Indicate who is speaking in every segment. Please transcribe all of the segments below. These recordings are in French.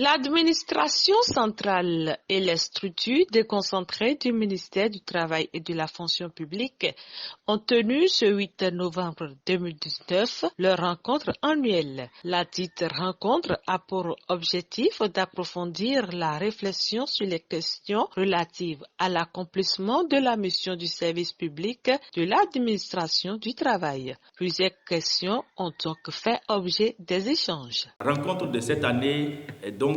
Speaker 1: L'administration centrale et les structures déconcentrées du ministère du Travail et de la fonction publique ont tenu ce 8 novembre 2019 leur rencontre annuelle. La dite rencontre a pour objectif d'approfondir la réflexion sur les questions relatives à l'accomplissement de la mission du service public de l'administration du travail. Plusieurs questions ont donc fait objet des échanges.
Speaker 2: La rencontre de cette année est donc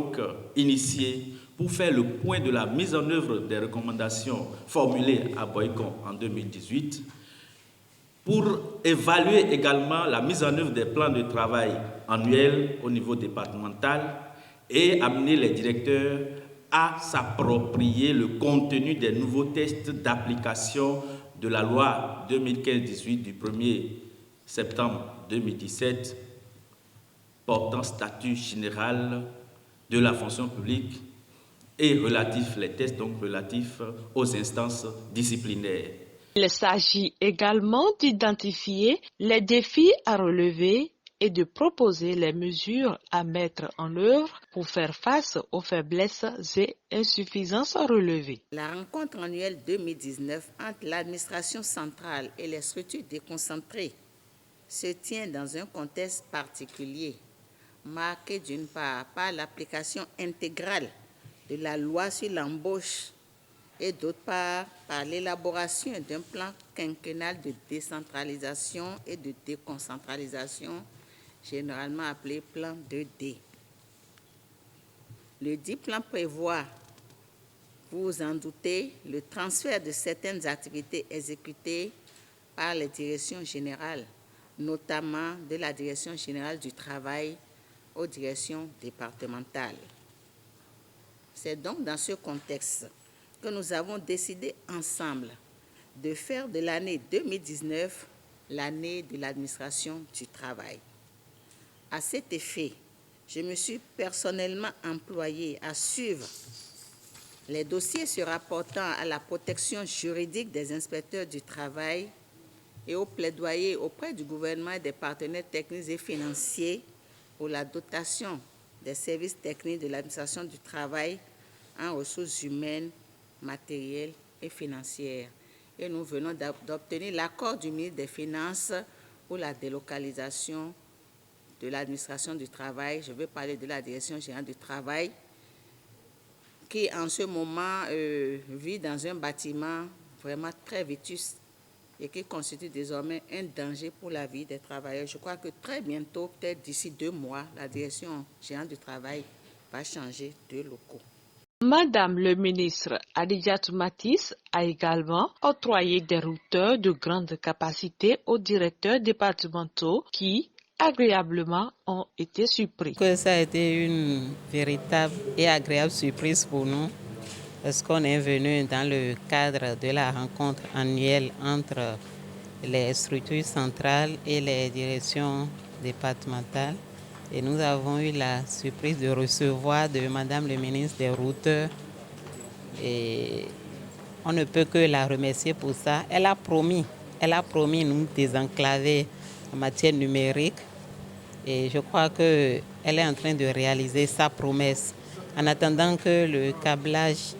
Speaker 2: initiée pour faire le point de la mise en œuvre des recommandations formulées à Boycon en 2018, pour évaluer également la mise en œuvre des plans de travail annuels au niveau départemental et amener les directeurs à s'approprier le contenu des nouveaux tests d'application de la loi 2015-18 du 1er septembre 2017 portant statut général de la fonction publique et les tests donc relatifs aux instances disciplinaires.
Speaker 1: Il s'agit également d'identifier les défis à relever et de proposer les mesures à mettre en œuvre pour faire face aux faiblesses et insuffisances relevées.
Speaker 3: La rencontre annuelle 2019 entre l'administration centrale et les structures déconcentrées se tient dans un contexte particulier, marqué d'une part par l'application intégrale de la loi sur l'embauche et d'autre part par l'élaboration d'un plan quinquennal de décentralisation et de déconcentralisation, généralement appelé plan 2D. Le dit plan prévoit, vous vous en doutez, le transfert de certaines activités exécutées par les directions générales, notamment de la Direction générale du travail aux directions départementales. C'est donc dans ce contexte que nous avons décidé ensemble de faire de l'année 2019 l'année de l'administration du travail. À cet effet, je me suis personnellement employée à suivre les dossiers se rapportant à la protection juridique des inspecteurs du travail et au plaidoyer auprès du gouvernement et des partenaires techniques et financiers pour la dotation des services techniques de l'administration du travail en ressources humaines, matérielles et financières. Et nous venons d'obtenir l'accord du ministre des Finances pour la délocalisation de l'administration du travail. Je veux parler de la Direction générale du travail qui en ce moment vit dans un bâtiment vraiment très vétuste et qui constitue désormais un danger pour la vie des travailleurs. Je crois que très bientôt, peut-être d'ici 2 mois, la Direction générale du travail va changer de locaux.
Speaker 1: Madame le ministre Adidjatou Matisse a également octroyé des routeurs de grande capacité aux directeurs départementaux qui, agréablement, ont été surpris.
Speaker 4: Ça a été une véritable et agréable surprise pour nous parce qu'on est venu dans le cadre de la rencontre annuelle entre les structures centrales et les directions départementales. Et nous avons eu la surprise de recevoir de Madame le ministre des routeurs. Et on ne peut que la remercier pour ça. Elle a promis nous désenclaver en matière numérique. Et je crois qu'elle est en train de réaliser sa promesse. En attendant que le câblage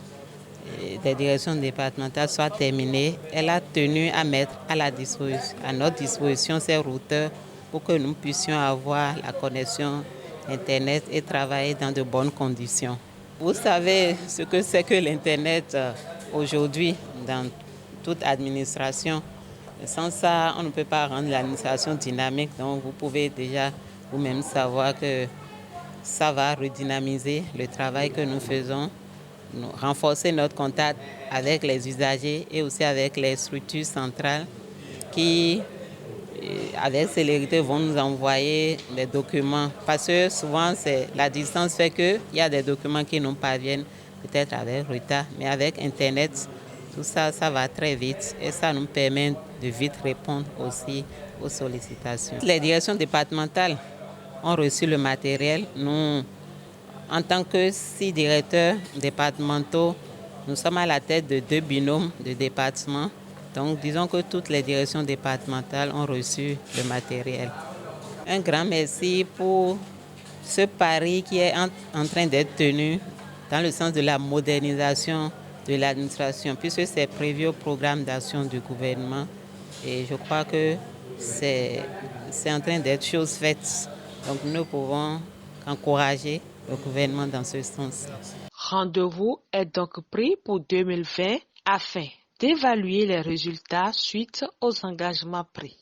Speaker 4: des directions départementales soit terminé, elle a tenu à mettre à notre disposition ces routeurs pour que nous puissions avoir la connexion Internet et travailler dans de bonnes conditions. Vous savez ce que c'est que l'Internet aujourd'hui dans toute administration. Sans ça, on ne peut pas rendre l'administration dynamique. Donc vous pouvez déjà vous-même savoir que ça va redynamiser le travail que nous faisons, renforcer notre contact avec les usagers et aussi avec les structures centrales qui, avec célérité, vont nous envoyer des documents. Parce que souvent, la distance fait qu'il y a des documents qui nous parviennent peut-être avec retard. Mais avec Internet, tout ça, ça va très vite et ça nous permet de vite répondre aussi aux sollicitations. Les directions départementales ont reçu le matériel. Nous, en tant que 6 directeurs départementaux, nous sommes à la tête de 2 binômes de département. Donc, disons que toutes les directions départementales ont reçu le matériel. Un grand merci pour ce pari qui est en train d'être tenu dans le sens de la modernisation de l'administration, puisque c'est prévu au programme d'action du gouvernement. Et je crois que c'est en train d'être chose faite. Donc nous pouvons encourager le gouvernement dans ce sens.
Speaker 1: Rendez-vous est donc pris pour 2020 afin d'évaluer les résultats suite aux engagements pris.